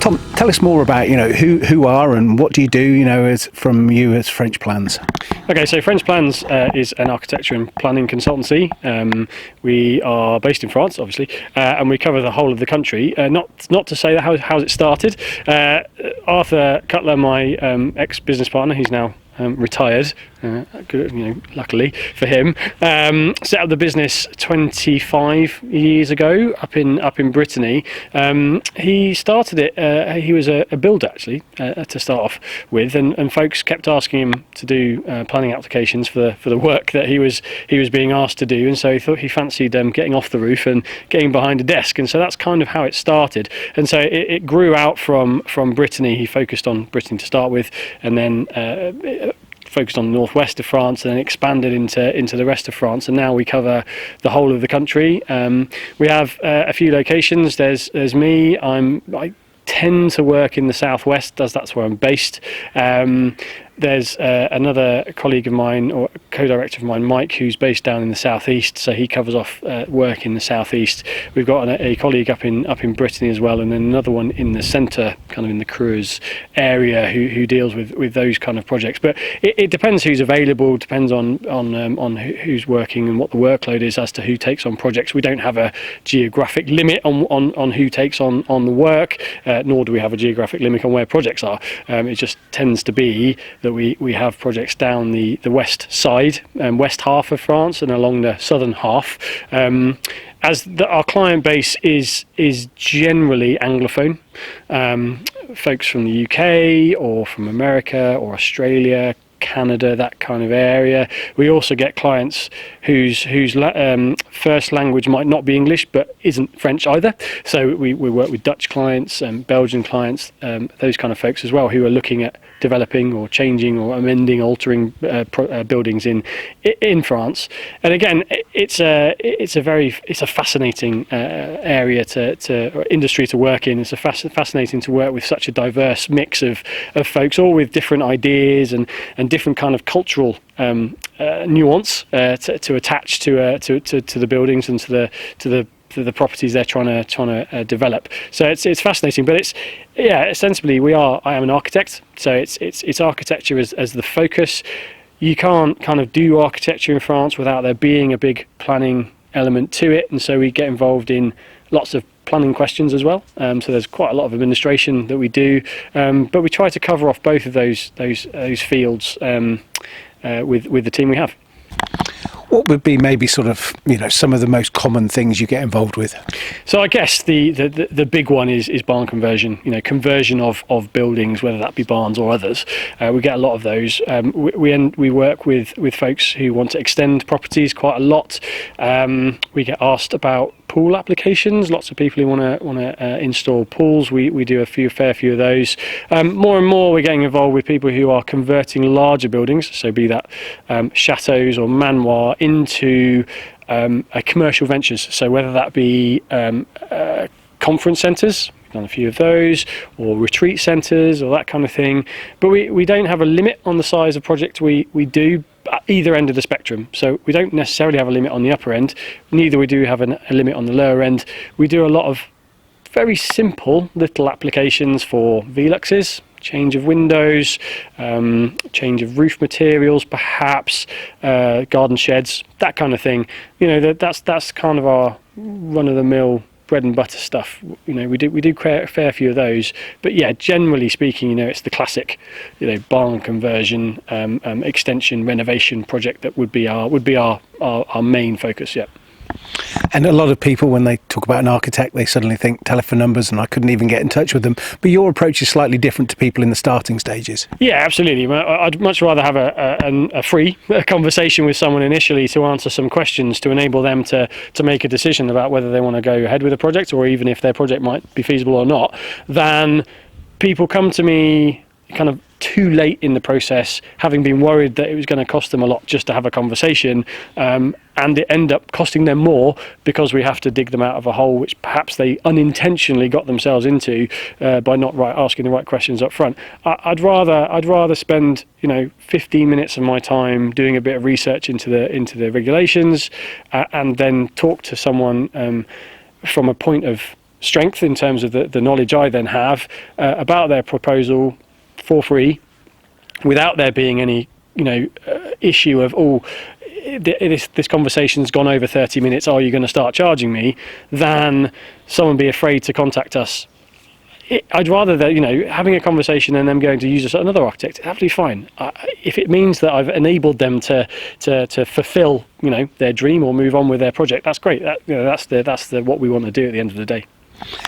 Tom, tell us more about, who are and what do you do, as French Plans? Okay, so French Plans is an architecture and planning consultancy. We are based in France, obviously, and we cover the whole of the country. Not to say that how's it started. Arthur Cutler, my ex-business partner, he's now retired, luckily for him, set up the business 25 years ago up in Brittany. He started it, he was a builder actually to start off with, and folks kept asking him to do planning applications for the work that he was being asked to do, and so he thought he fancied getting off the roof and getting behind a desk, and so that's kind of how it started. And so it grew out from Brittany. He focused on Brittany to start with, and then focused on the northwest of France, and then expanded into the rest of France, and now we cover the whole of the country. We have a few locations. There's me. I tend to work in the southwest, as that's where I'm based. There's another colleague of mine, or co-director of mine, Mike, who's based down in the southeast, so he covers off work in the southeast. We've got a colleague up in Brittany as well, and then another one in the centre, kind of in the Creuse area, who deals with those kind of projects. But it depends who's available, depends on who's working and what the workload is as to who takes on projects. We don't have a geographic limit on who takes on the work, nor do we have a geographic limit on where projects are. It just tends to be that we have projects down the west side, west half of France, and along the southern half. Our client base is generally Anglophone, folks from the UK or from America or Australia, Canada, that kind of area. We also get clients whose first language might not be English but isn't French either. So we work with Dutch clients and Belgian clients, those kind of folks as well, who are looking at developing or changing or amending, altering buildings in France. And again, it's a fascinating area or industry to work in. It's fascinating to work with such a diverse mix of folks, all with different ideas and different kind of cultural nuance to attach to the buildings and to the properties they're trying to develop. So it's fascinating, but ostensibly I am an architect, so it's architecture as the focus. You can't kind of do architecture in France without there being a big planning element to it, and so we get involved in lots of planning questions as well. So there's quite a lot of administration that we do, but we try to cover off both of those fields with the team we have. What would be maybe sort of, some of the most common things you get involved with? So I guess the big one is barn conversion, conversion of buildings, whether that be barns or others. We get a lot of those. We work with folks who want to extend properties quite a lot. We get asked about pool applications. Lots of people who want to install pools. We do a fair few of those. More and more we're getting involved with people who are converting larger buildings, so be that chateaus or manoir, into commercial ventures. So whether that be conference centres, we've done a few of those, or retreat centres or that kind of thing. But we don't have a limit on the size of project we do at either end of the spectrum. So we don't necessarily have a limit on the upper end, neither we do have a limit on the lower end. We do a lot of very simple little applications for Veluxes, change of windows, change of roof materials, perhaps garden sheds, that kind of thing. That's kind of our run-of-the-mill bread and butter stuff. We do a fair few of those, but yeah, generally speaking, it's the classic, barn conversion, extension, renovation project that would be our main focus. Yeah. And a lot of people, when they talk about an architect, they suddenly think telephone numbers, and I couldn't even get in touch with them. But your approach is slightly different to people in the starting stages. Yeah, absolutely. I'd much rather have a free conversation with someone initially to answer some questions to enable them to make a decision about whether they want to go ahead with a project, or even if their project might be feasible or not, than people come to me kind of too late in the process, having been worried that it was going to cost them a lot just to have a conversation, and it end up costing them more because we have to dig them out of a hole which perhaps they unintentionally got themselves into by not asking the right questions up front. I'd rather spend 15 minutes of my time doing a bit of research into the regulations, and then talk to someone from a point of strength in terms of the knowledge I then have about their proposal for free, without there being any issue of this conversation's gone over 30 minutes, are you going to start charging me, than someone be afraid to contact us. I'd rather that, having a conversation and them going to use another architect, absolutely fine. If it means that I've enabled them to fulfill their dream or move on with their project, that's great. That's what we want to do at the end of the day.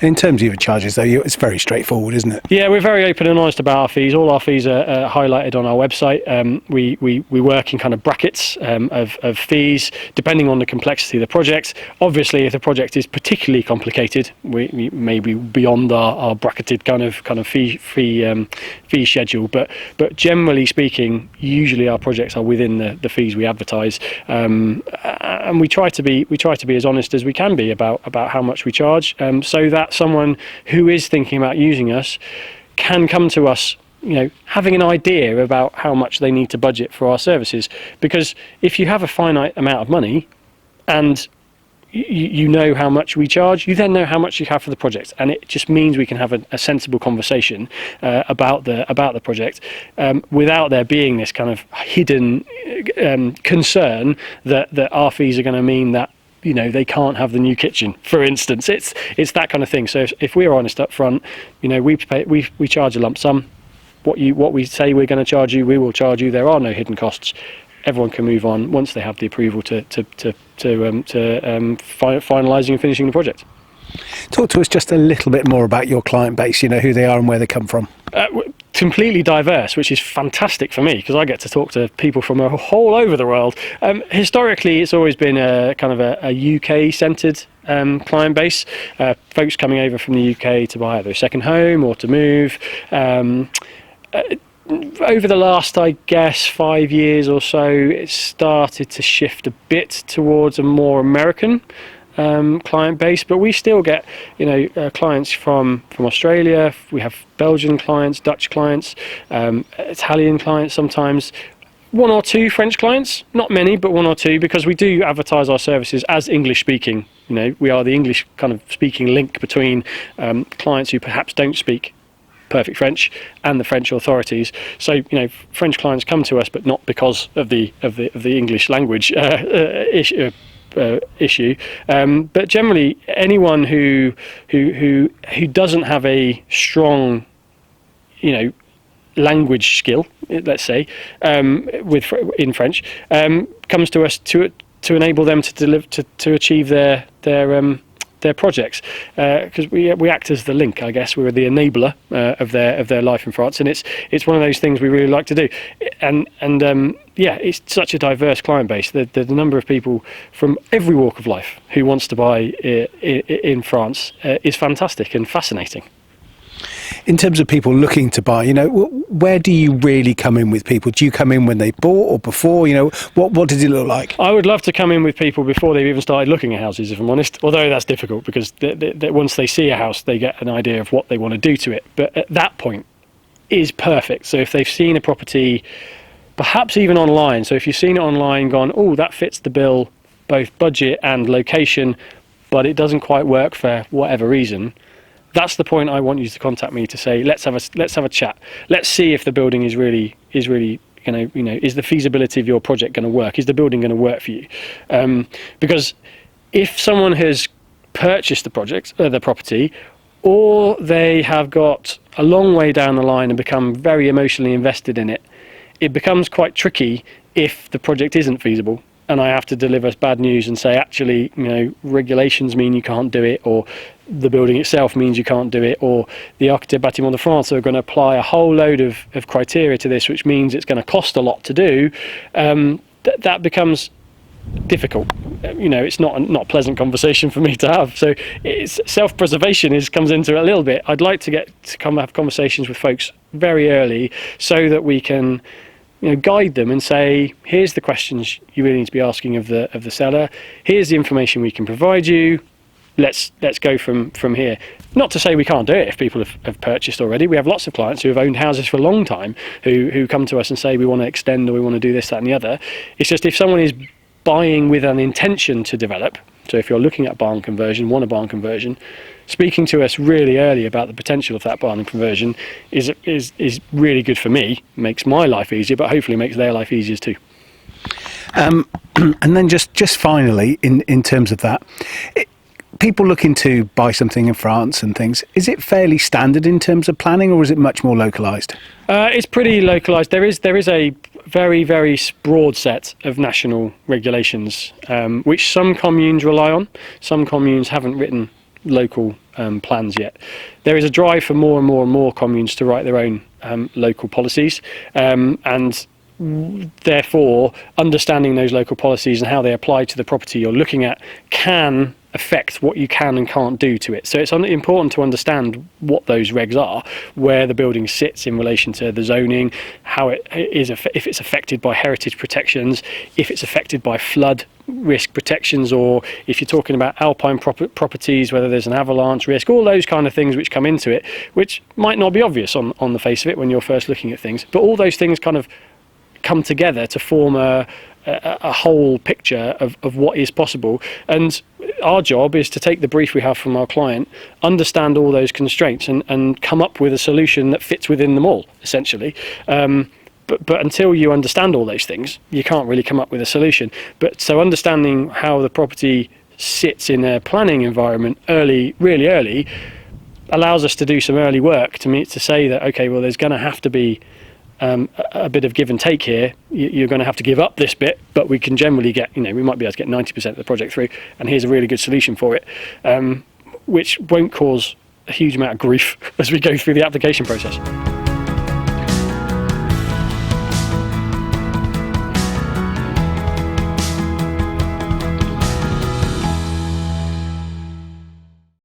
In terms of your charges, though, it's very straightforward, isn't it? Yeah, we're very open and honest about our fees. All our fees are highlighted on our website. We work in kind of brackets of fees, depending on the complexity of the project. Obviously, if the project is particularly complicated, we may be beyond our bracketed kind of fee schedule. But generally speaking, usually our projects are within the fees we advertise, and we try to be as honest as we can be about how much we charge. So that someone who is thinking about using us can come to us, having an idea about how much they need to budget for our services. Because if you have a finite amount of money and you know how much we charge, you then know how much you have for the project, and it just means we can have a sensible conversation about the project without there being this kind of hidden concern that our fees are going to mean that they can't have the new kitchen, for instance. It's that kind of thing. So if we're honest up front, we charge a lump sum. What we say we're going to charge you, we will charge you. There are no hidden costs. Everyone can move on once they have the approval to finalising and finishing the project. Talk to us just a little bit more about your client base. Who they are and where they come from. Completely diverse, which is fantastic for me because I get to talk to people from all over the world. Historically, it's always been a kind of a UK-centred client base. Folks coming over from the UK to buy either a second home or to move. Over the last, I guess, 5 years or so, it's started to shift a bit towards a more American client base, but we still get clients from Australia. We have Belgian clients, Dutch clients, Italian clients sometimes, one or two French clients, not many, but one or two, because we do advertise our services as English speaking. We are the English kind of speaking link between clients who perhaps don't speak perfect French and the French authorities. So French clients come to us, but not because of the English language issue, but generally anyone who doesn't have a strong language skill, let's say, in French, comes to us to enable them to deliver to achieve their projects, because we act as the link, I guess. We're the enabler of their life in France, and it's one of those things we really like to do. And it's such a diverse client base. The number of people from every walk of life who wants to buy in France is fantastic and fascinating. In terms of people looking to buy, where do you really come in with people? Do you come in when they bought or before? What does it look like? I would love to come in with people before they've even started looking at houses, if I'm honest, although that's difficult because once they see a house, they get an idea of what they want to do to it. But at that point is perfect. So if they've seen a property, perhaps even online, so if you've seen it online, gone, oh, that fits the bill, both budget and location, but it doesn't quite work for whatever reason, that's the point I want you to contact me to say, let's have a chat. Let's see if the building is really is the feasibility of your project going to work? Is the building going to work for you? Because if someone has purchased the property, or they have got a long way down the line and become very emotionally invested in it, it becomes quite tricky if the project isn't feasible. And I have to deliver bad news and say, actually, regulations mean you can't do it, or the building itself means you can't do it, or the Architectes Bâtiments de France are going to apply a whole load of criteria to this, which means it's going to cost a lot to do. That becomes difficult. It's not a pleasant conversation for me to have. So it's self-preservation comes into it a little bit. I'd like to come have conversations with folks very early so that we can guide them and say, here's the questions you really need to be asking of the seller. Here's the information we can provide you. Let's go from here. Not to say we can't do it if people have purchased already. We have lots of clients who have owned houses for a long time who come to us and say we want to extend or we want to do this, that and the other. It's just if someone is buying with an intention to develop, So if you're looking at barn conversion, want a barn conversion, speaking to us really early about the potential of that barn conversion is really good for me, makes my life easier, but hopefully makes their life easier too. And then just finally, in terms of that, people looking to buy something in France and things, is it fairly standard in terms of planning, or is it much more localised? It's pretty localised. There is a very, very broad set of national regulations, which some communes rely on. Some communes haven't written local plans yet. There is a drive for more and more and more communes to write their own local policies, and therefore understanding those local policies and how they apply to the property you're looking at can affect what you can and can't do to it. So it's important to understand what those regs are, where the building sits in relation to the zoning, how it is, if it's affected by heritage protections, if it's affected by flood risk protections, or if you're talking about alpine properties, whether there's an avalanche risk, all those kind of things which come into it, which might not be obvious on the face of it when you're first looking at things. But all those things kind of come together to form a whole picture of what is possible. And our job is to take the brief we have from our client, understand all those constraints, and come up with a solution that fits within them all, essentially. But until you understand all those things, you can't really come up with a solution. But so understanding how the property sits in a planning environment really early, allows us to do some early work to say that, okay, well, there's going to have to be a bit of give and take here. You're going to have to give up this bit, but we can generally get, we might be able to get 90% of the project through, and here's a really good solution for it, which won't cause a huge amount of grief as we go through the application process.